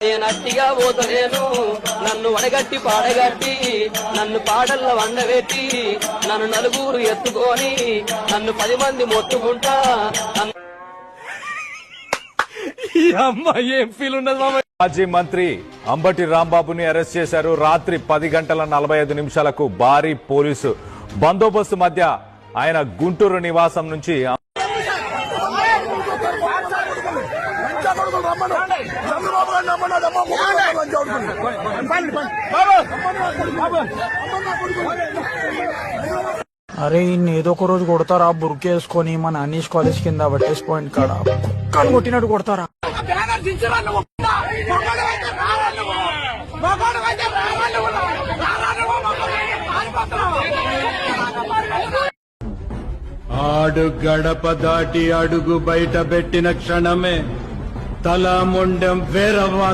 నేనట్టిగా పోతలేను, నన్ను వడగట్టి పాడగట్టి, నన్ను పాడల్ల వండబెట్టి, నన్ను నలుగురు ఎత్తుకొని, నన్ను 10 మంది మొత్తుకుంటా. ఏం ఫీల్ ఉండదు. మాజీ మంత్రి అంబటి రాంబాబుని అరెస్ట్ చేశారు. రాత్రి 10:45 భారీ పోలీసు బందోబస్తు మధ్య ఆయన గుంటూరు నివాసం నుంచి అరే ఇన్ని ఏదో ఒక రోజు కొడతారా బుర్కేసుకొని మన అనీష్ కాలేజ్ కింద బట్టేస్ పాయింట్ కాడ కుక్కను కొట్టినట్టు కొడతారా. ఆడు గడప దాటి అడుగు బయట పెట్టిన క్షణమే తల మొండెం వేరవ్వాలి.